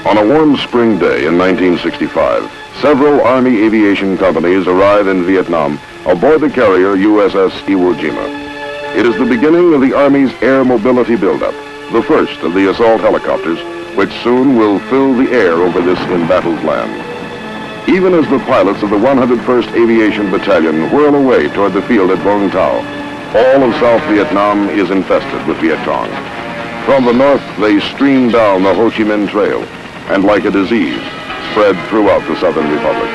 On a warm spring day in 1965, several Army aviation companies arrive in Vietnam aboard the carrier USS Iwo Jima. It is the beginning of the Army's air mobility buildup, the first of the assault helicopters, which soon will fill the air over this embattled land. Even as the pilots of the 101st Aviation Battalion whirl away toward the field at Vung Tau, all of South Vietnam is infested with Viet Cong. From the north, they stream down the Ho Chi Minh Trail, and like a disease, spread throughout the Southern Republic.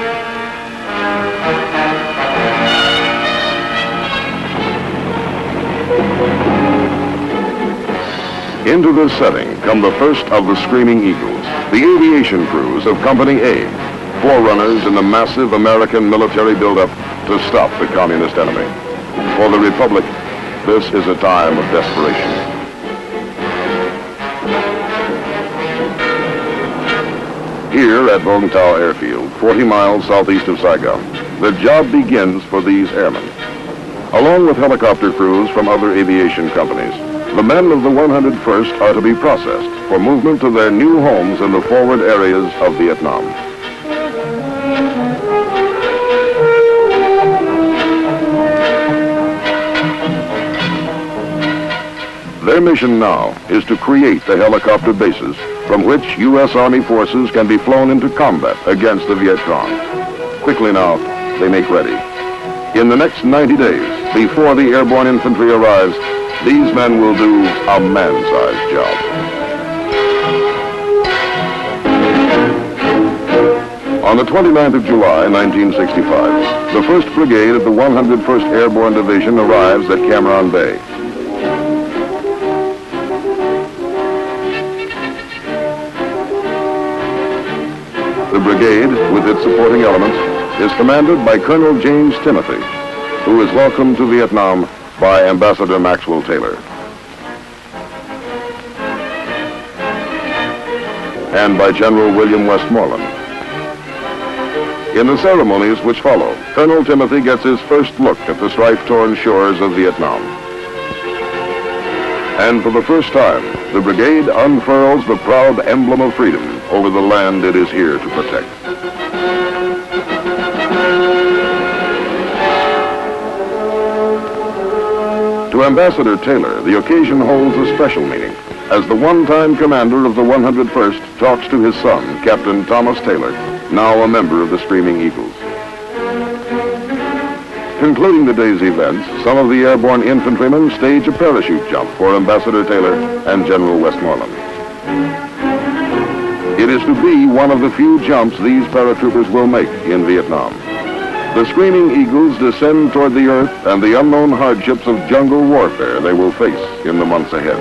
Into this setting come the first of the Screaming Eagles, the aviation crews of Company A, forerunners in the massive American military buildup to stop the communist enemy. For the Republic, this is a time of desperation. Here at Vung Tau Airfield, 40 miles southeast of Saigon, the job begins for these airmen. Along with helicopter crews from other aviation companies, the men of the 101st are to be processed for movement to their new homes in the forward areas of Vietnam. Their mission now is to create the helicopter bases from which U.S. Army forces can be flown into combat against the Viet Cong. Quickly now, they make ready. In the next 90 days, before the airborne infantry arrives, these men will do a man-sized job. On the 29th of July, 1965, the 1st Brigade of the 101st Airborne Division arrives at Cam Ranh Bay. The brigade, with its supporting elements, is commanded by Colonel James Timothy, who is welcomed to Vietnam by Ambassador Maxwell Taylor. And by General William Westmoreland. In the ceremonies which follow, Colonel Timothy gets his first look at the strife-torn shores of Vietnam. And for the first time, the brigade unfurls the proud emblem of freedom over the land it is here to protect. To Ambassador Taylor, the occasion holds a special meaning, as the one-time commander of the 101st talks to his son, Captain Thomas Taylor, now a member of the Screaming Eagles. Concluding the day's events, some of the airborne infantrymen stage a parachute jump for Ambassador Taylor and General Westmoreland. It is to be one of the few jumps these paratroopers will make in Vietnam. The Screaming Eagles descend toward the earth and the unknown hardships of jungle warfare they will face in the months ahead.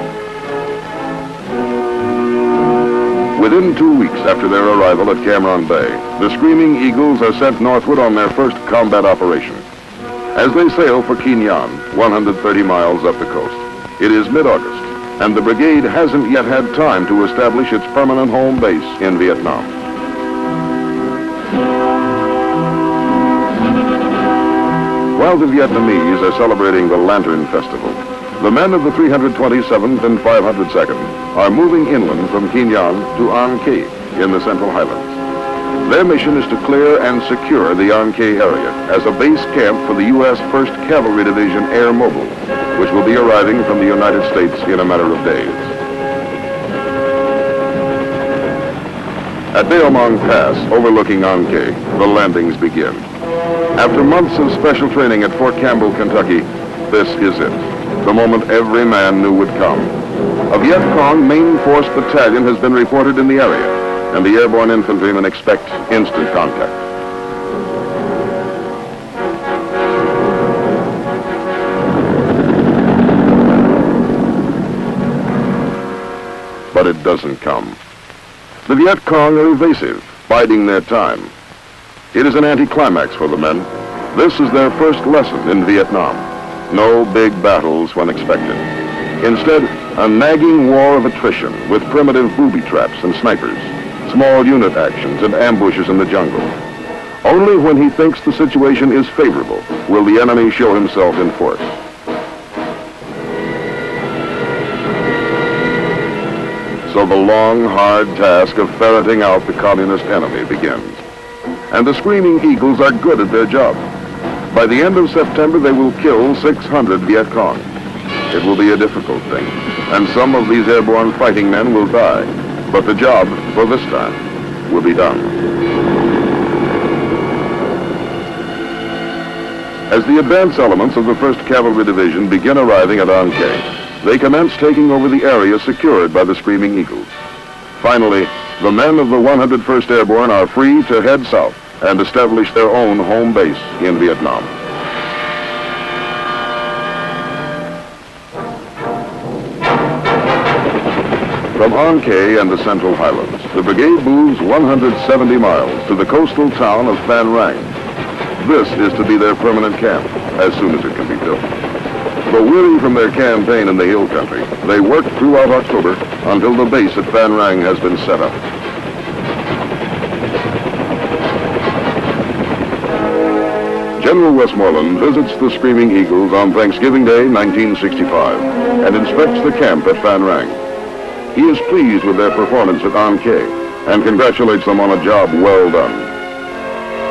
Within 2 weeks after their arrival at Cam Ranh Bay, the Screaming Eagles are sent northward on their first combat operation. As they sail for Qui Nhon, 130 miles up the coast, it is mid-August, and the brigade hasn't yet had time to establish its permanent home base in Vietnam. While the Vietnamese are celebrating the Lantern Festival, the men of the 327th and 502nd are moving inland from Qui Nhon to An Khê in the Central Highlands. Their mission is to clear and secure the An Khê area as a base camp for the U.S. 1st Cavalry Division Air Mobile, which will be arriving from the United States in a matter of days. At Bao Mang Pass, overlooking An Khê, the landings begin. After months of special training at Fort Campbell, Kentucky, this is it, the moment every man knew would come. A Viet Cong main force battalion has been reported in the area, and the airborne infantrymen expect instant contact. But it doesn't come. The Viet Cong are evasive, biding their time. It is an anticlimax for the men. This is their first lesson in Vietnam. No big battles when expected. Instead, a nagging war of attrition with primitive booby traps and snipers, small unit actions and ambushes in the jungle. Only when he thinks the situation is favorable will the enemy show himself in force. So the long, hard task of ferreting out the communist enemy begins. And the Screaming Eagles are good at their job. By the end of September, they will kill 600 Viet Cong. It will be a difficult thing, and some of these airborne fighting men will die. But the job, for this time, will be done. As the advance elements of the 1st Cavalry Division begin arriving at An Khe, they commence taking over the area secured by the Screaming Eagles. Finally, the men of the 101st Airborne are free to head south and establish their own home base in Vietnam. From An Khe and the Central Highlands, the brigade moves 170 miles to the coastal town of Phan Rang. This is to be their permanent camp, as soon as it can be built. Though weary from their campaign in the hill country, they work throughout October until the base at Phan Rang has been set up. General Westmoreland visits the Screaming Eagles on Thanksgiving Day, 1965, and inspects the camp at Phan Rang. He is pleased with their performance at An Khe and congratulates them on a job well done.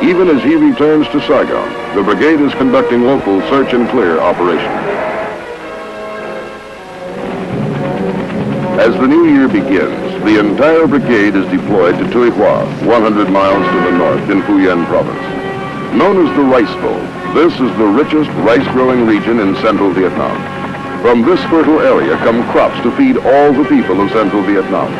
Even as he returns to Saigon, the brigade is conducting local search and clear operations. As the new year begins, the entire brigade is deployed to Tuy Hoa, 100 miles to the north in Phu Yen province. Known as the Rice Bowl, this is the richest rice-growing region in central Vietnam. From this fertile area come crops to feed all the people of central Vietnam.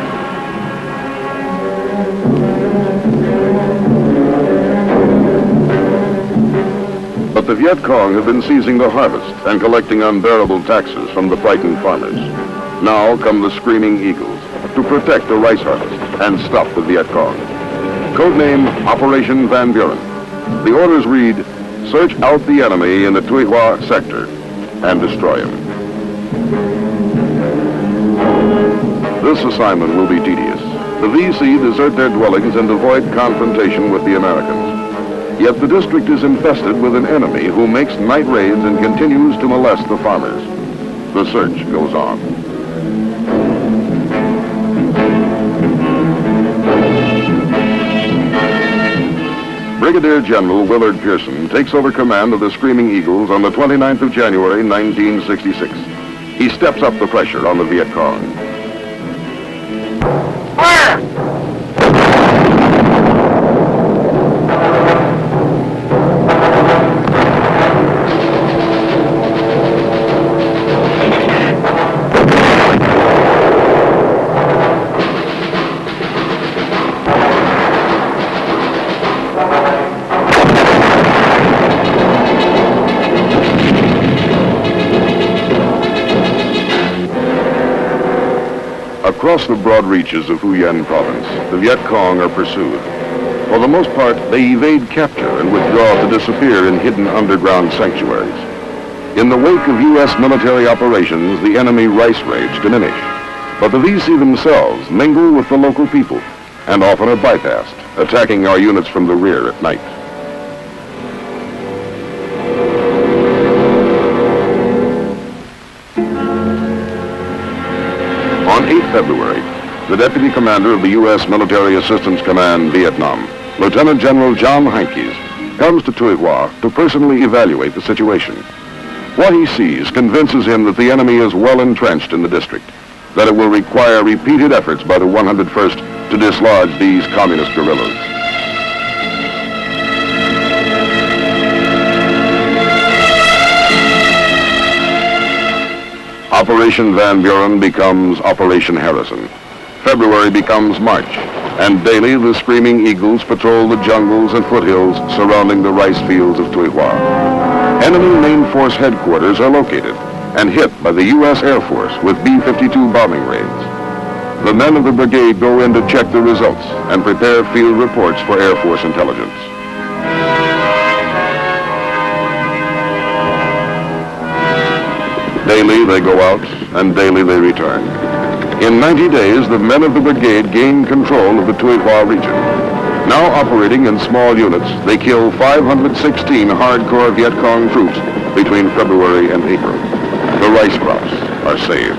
But the Viet Cong have been seizing the harvest and collecting unbearable taxes from the frightened farmers. Now come the Screaming Eagles to protect the rice harvest and stop the Viet Cong. Codename Operation Van Buren. The orders read, search out the enemy in the Tuy Hoa sector and destroy him. This assignment will be tedious. The VC desert their dwellings and avoid confrontation with the Americans. Yet the district is infested with an enemy who makes night raids and continues to molest the farmers. The search goes on. Brigadier General Willard Pearson takes over command of the Screaming Eagles on the 29th of January, 1966. He steps up the pressure on the Viet Cong. Fire! Across the broad reaches of Phu Yen province, the Viet Cong are pursued. For the most part, they evade capture and withdraw to disappear in hidden underground sanctuaries. In the wake of U.S. military operations, the enemy rice raids diminish. But the VC themselves mingle with the local people and often are bypassed, attacking our units from the rear at night. On 8 February, the Deputy Commander of the U.S. Military Assistance Command, Vietnam, Lieutenant General John Heinkes, comes to Tuy Hoa to personally evaluate the situation. What he sees convinces him that the enemy is well entrenched in the district, that it will require repeated efforts by the 101st to dislodge these communist guerrillas. Operation Van Buren becomes Operation Harrison. February becomes March, and daily the Screaming Eagles patrol the jungles and foothills surrounding the rice fields of Tuy Hoa. Enemy main force headquarters are located and hit by the U.S. Air Force with B-52 bombing raids. The men of the brigade go in to check the results and prepare field reports for Air Force intelligence. Daily they go out, and daily they return. In 90 days, the men of the brigade gain control of the Tuy Hoa region. Now operating in small units, they kill 516 hardcore Viet Cong troops between February and April. The rice crops are saved.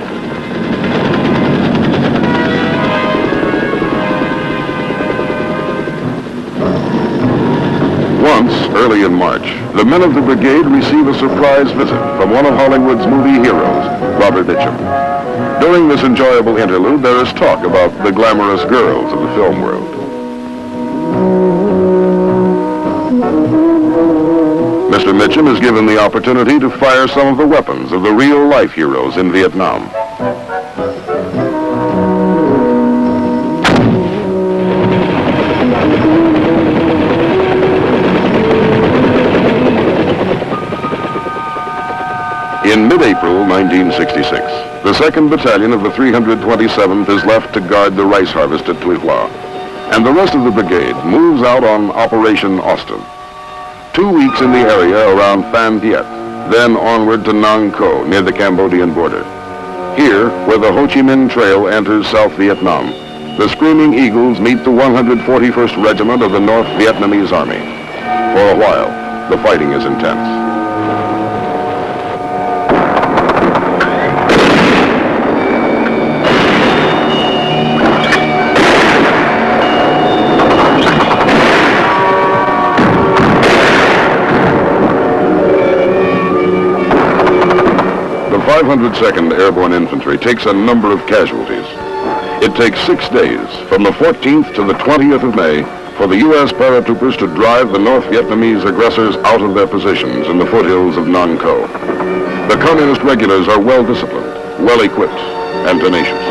Early in March, the men of the brigade receive a surprise visit from one of Hollywood's movie heroes, Robert Mitchum. During this enjoyable interlude, there is talk about the glamorous girls of the film world. Mr. Mitchum is given the opportunity to fire some of the weapons of the real-life heroes in Vietnam. In mid-April 1966, the 2nd Battalion of the 327th is left to guard the rice harvest at Tuy Hoa, and the rest of the brigade moves out on Operation Austin. 2 weeks in the area around Phan Thiet, then onward to Nang Co, near the Cambodian border. Here, where the Ho Chi Minh Trail enters South Vietnam, the Screaming Eagles meet the 141st Regiment of the North Vietnamese Army. For a while, the fighting is intense. The 502nd Airborne Infantry takes a number of casualties. It takes 6 days, from the 14th to the 20th of May, for the U.S. paratroopers to drive the North Vietnamese aggressors out of their positions in the foothills of Nang Co. The Communist regulars are well-disciplined, well-equipped, and tenacious.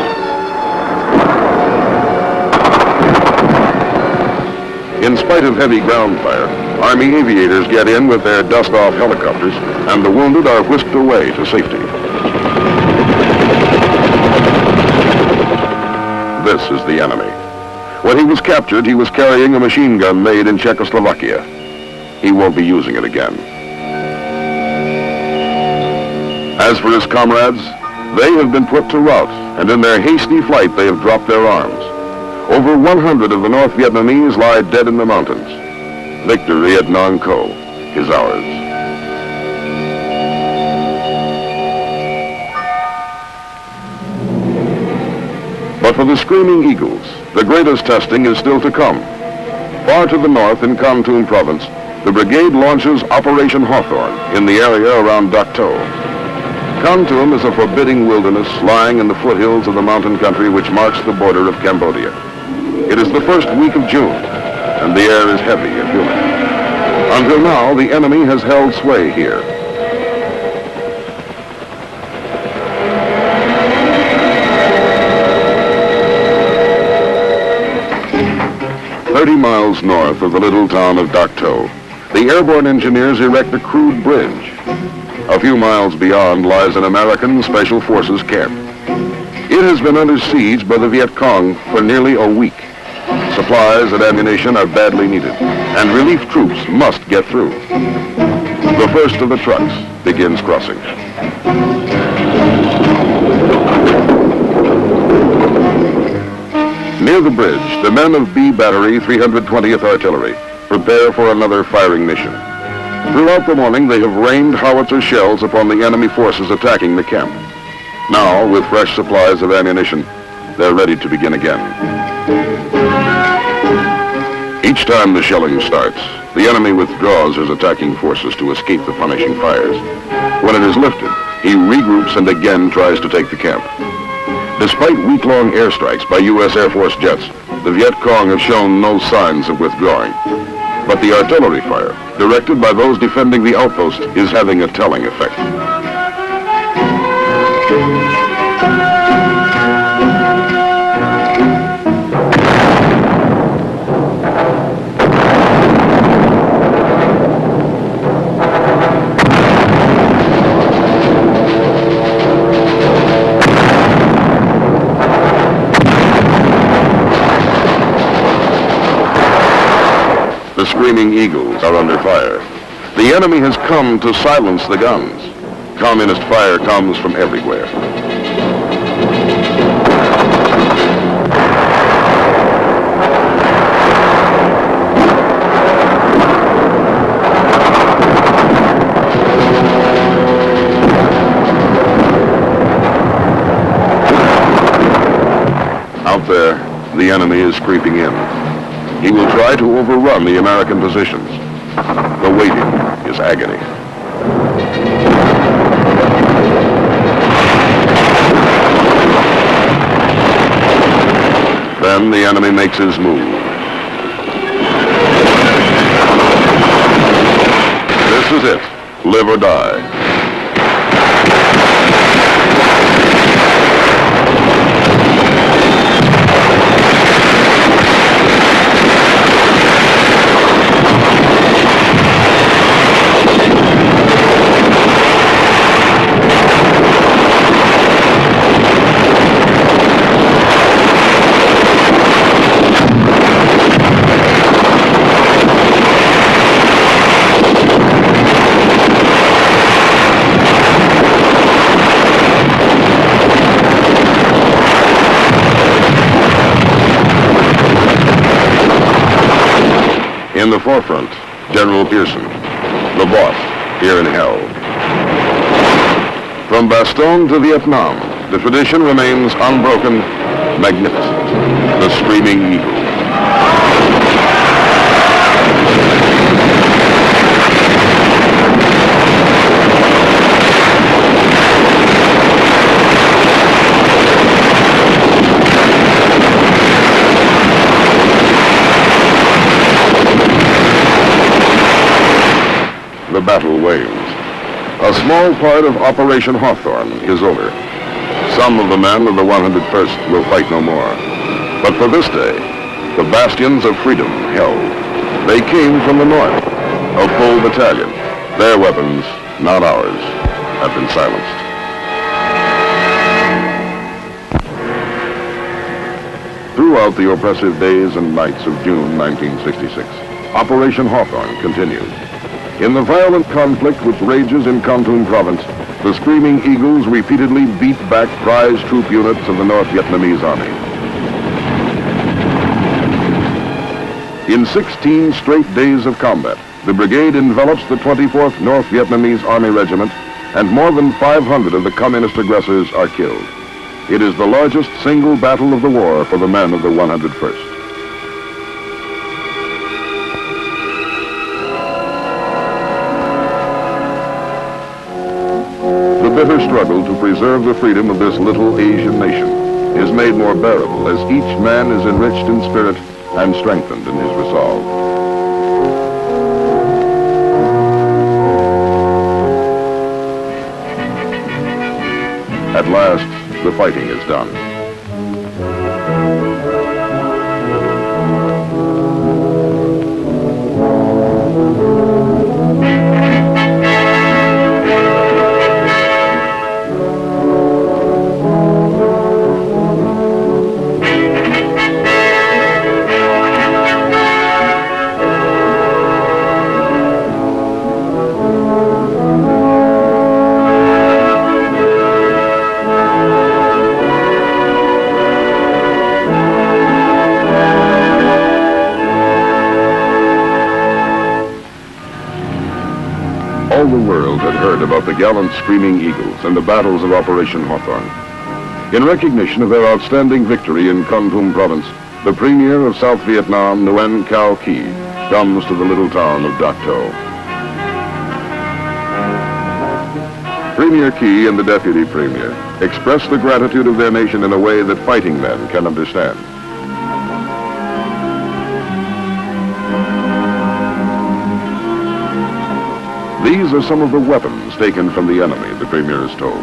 In spite of heavy ground fire, Army aviators get in with their dust-off helicopters, and the wounded are whisked away to safety. This is the enemy. When he was captured, he was carrying a machine gun made in Czechoslovakia. He won't be using it again. As for his comrades, they have been put to rout, and in their hasty flight they have dropped their arms. Over 100 of the North Vietnamese lie dead in the mountains. Victory at Nang Co is ours. But for the Screaming Eagles, the greatest testing is still to come. Far to the north in Kon Tum province, the brigade launches Operation Hawthorne in the area around Dak To. Kon Tum is a forbidding wilderness lying in the foothills of the mountain country which marks the border of Cambodia. It is the first week of June, and the air is heavy and humid. Until now, the enemy has held sway here. Miles north of the little town of Dak To, the airborne engineers erect a crude bridge. A few miles beyond lies an American Special Forces camp. It has been under siege by the Viet Cong for nearly a week. Supplies and ammunition are badly needed, and relief troops must get through. The first of the trucks begins crossing. Near the bridge, the men of B Battery 320th Artillery prepare for another firing mission. Throughout the morning, they have rained howitzer shells upon the enemy forces attacking the camp. Now, with fresh supplies of ammunition, they're ready to begin again. Each time the shelling starts, the enemy withdraws his attacking forces to escape the punishing fires. When it is lifted, he regroups and again tries to take the camp. Despite week-long airstrikes by U.S. Air Force jets, the Viet Cong have shown no signs of withdrawing. But the artillery fire, directed by those defending the outpost, is having a telling effect. The Screaming Eagles are under fire. The enemy has come to silence the guns. Communist fire comes from everywhere. Out there, the enemy is creeping in. He will try to overrun the American positions. The waiting is agony. Then the enemy makes his move. This is it. Live or die. In the forefront, General Pearson, the boss, here in hell. From Bastogne to Vietnam, the tradition remains unbroken, magnificent. The Screaming Eagle. The battle wanes. A small part of Operation Hawthorne is over. Some of the men of the 101st will fight no more. But for this day, the bastions of freedom held. They came from the north, a full battalion. Their weapons, not ours, have been silenced. Throughout the oppressive days and nights of June 1966, Operation Hawthorne continued. In the violent conflict which rages in Kon Tum province, the Screaming Eagles repeatedly beat back prize troop units of the North Vietnamese Army. In 16 straight days of combat, the brigade envelops the 24th North Vietnamese Army Regiment, and more than 500 of the communist aggressors are killed. It is the largest single battle of the war for the men of the 101st. The bitter struggle to preserve the freedom of this little Asian nation is made more bearable as each man is enriched in spirit and strengthened in his resolve. At last, the fighting is done. All the world had heard about the gallant Screaming Eagles and the battles of Operation Hawthorne. In recognition of their outstanding victory in Kon Tum province, the Premier of South Vietnam, Nguyen Cao Ky, comes to the little town of Dak To. Premier Ky and the Deputy Premier express the gratitude of their nation in a way that fighting men can understand. These are some of the weapons taken from the enemy, the Premier is told.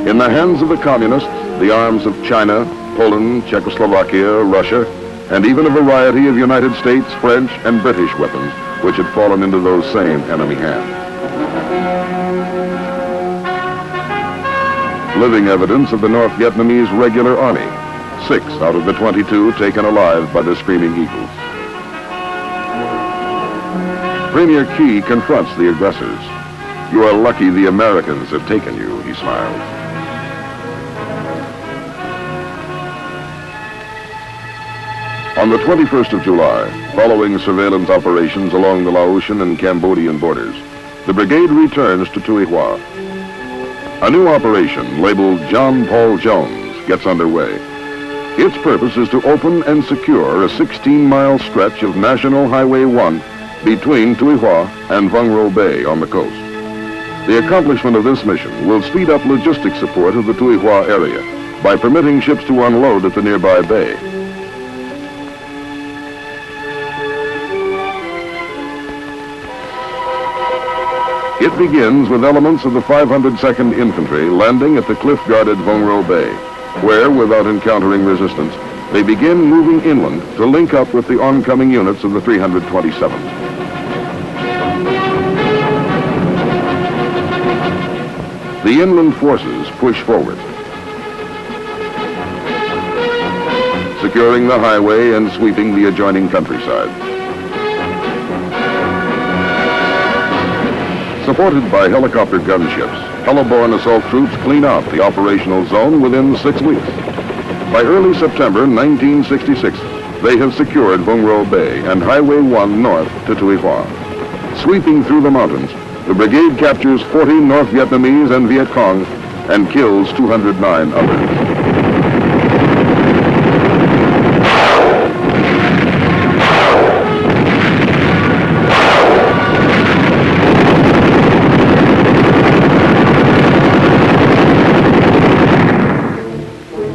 In the hands of the communists, the arms of China, Poland, Czechoslovakia, Russia, and even a variety of United States, French, and British weapons, which had fallen into those same enemy hands. Living evidence of the North Vietnamese regular army, 6 out of the 22 taken alive by the Screaming Eagles. Premier Ky confronts the aggressors. "You are lucky the Americans have taken you," he smiled. On the 21st of July, following surveillance operations along the Laotian and Cambodian borders, the brigade returns to Tuy Hoa. A new operation labeled John Paul Jones gets underway. Its purpose is to open and secure a 16-mile stretch of National Highway 1 between Tuy Hoa and Vung Ro Bay on the coast. The accomplishment of this mission will speed up logistic support of the Tuy Hoa area by permitting ships to unload at the nearby bay. It begins with elements of the 502nd Infantry landing at the cliff-guarded Vung Ro Bay, where, without encountering resistance, they begin moving inland to link up with the oncoming units of the 327th. The inland forces push forward, securing the highway and sweeping the adjoining countryside. Supported by helicopter gunships, heliborne assault troops clean out the operational zone within 6 weeks. By early September 1966, they have secured Vung Ro Bay and Highway 1 north to Tuy Hoa. Sweeping through the mountains, the brigade captures 40 North Vietnamese and Viet Cong and kills 209 others.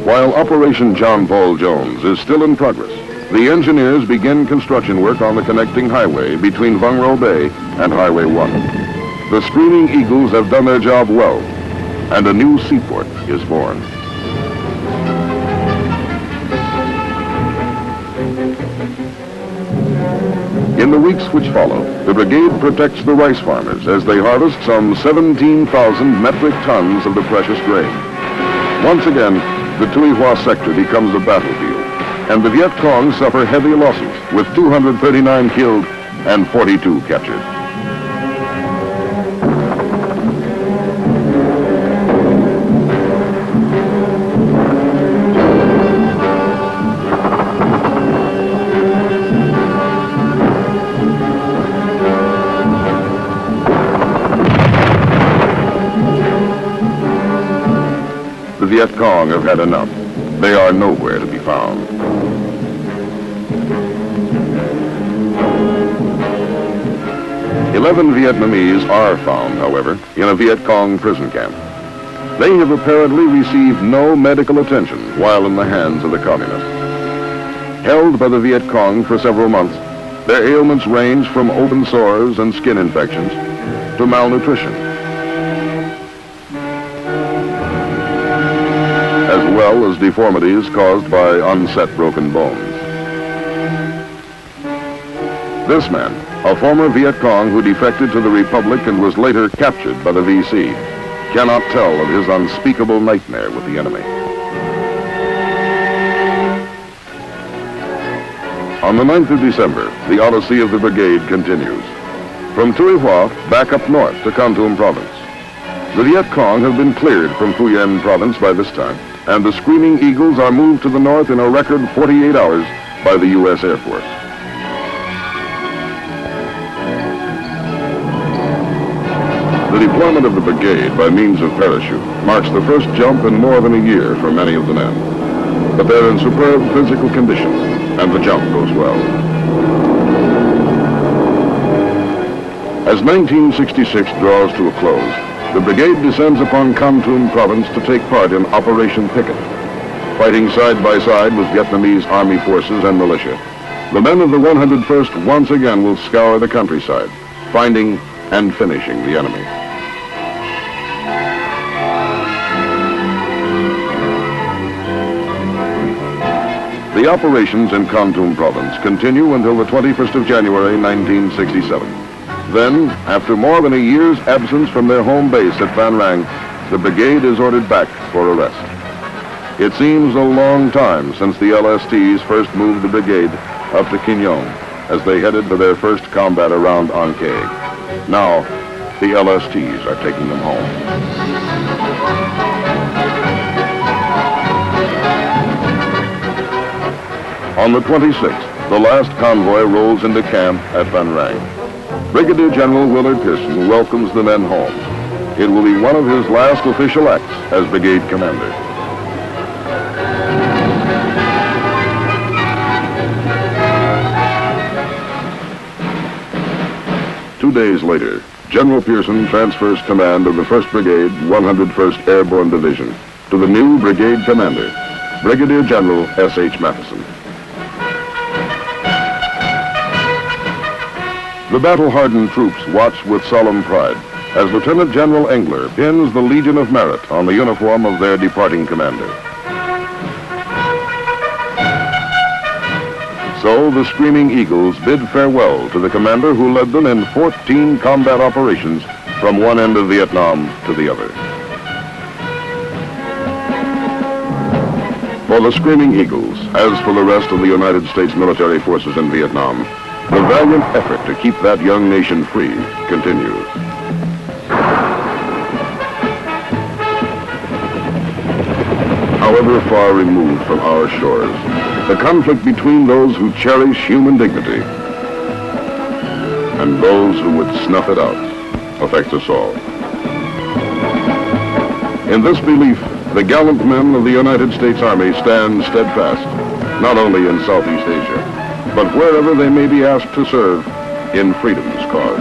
While Operation John Paul Jones is still in progress, the engineers begin construction work on the connecting highway between Vung Ro Bay and Highway 1. The Screaming Eagles have done their job well, and a new seaport is born. In the weeks which follow, the brigade protects the rice farmers as they harvest some 17,000 metric tons of the precious grain. Once again, the Tuy Hoa sector becomes a battlefield, and the Viet Cong suffer heavy losses, with 239 killed and 42 captured. The Viet Cong have had enough. They are nowhere to be found. Eleven Vietnamese are found, however, in a Viet Cong prison camp. They have apparently received no medical attention while in the hands of the communists. Held by the Viet Cong for several months, their ailments range from open sores and skin infections to malnutrition, as well as deformities caused by unset broken bones. This man, a former Viet Cong who defected to the Republic and was later captured by the VC, cannot tell of his unspeakable nightmare with the enemy. On the 9th of December, the odyssey of the brigade continues. From Tuy Hoa, back up north to Kon Tum province. The Viet Cong have been cleared from Phu Yen province by this time, and the Screaming Eagles are moved to the north in a record 48 hours by the U.S. Air Force. The deployment of the brigade by means of parachute marks the first jump in more than a year for many of the men. But they're in superb physical condition, and the jump goes well. As 1966 draws to a close, the brigade descends upon Kon Tum province to take part in Operation Picket. Fighting side by side with Vietnamese army forces and militia, the men of the 101st once again will scour the countryside, finding and finishing the enemy. The operations in Kon Tum province continue until the 21st of January, 1967. Then, after more than a year's absence from their home base at Van Rang, the brigade is ordered back for a rest. It seems a long time since the LSTs first moved the brigade up to Kin Yong as they headed for their first combat around An Khê. Now, the LSTs are taking them home. On the 26th, the last convoy rolls into camp at Van Rang. Brigadier General Willard Pearson welcomes the men home. It will be one of his last official acts as brigade commander. 2 days later, General Pearson transfers command of the 1st Brigade, 101st Airborne Division to the new brigade commander, Brigadier General S.H. Matheson. The battle-hardened troops watch with solemn pride as Lieutenant General Engler pins the Legion of Merit on the uniform of their departing commander. So the Screaming Eagles bid farewell to the commander who led them in 14 combat operations from one end of Vietnam to the other. For the Screaming Eagles, as for the rest of the United States military forces in Vietnam, the valiant effort to keep that young nation free continues. However far removed from our shores, the conflict between those who cherish human dignity and those who would snuff it out affects us all. In this belief, the gallant men of the United States Army stand steadfast, not only in Southeast Asia, but wherever they may be asked to serve in freedom's cause.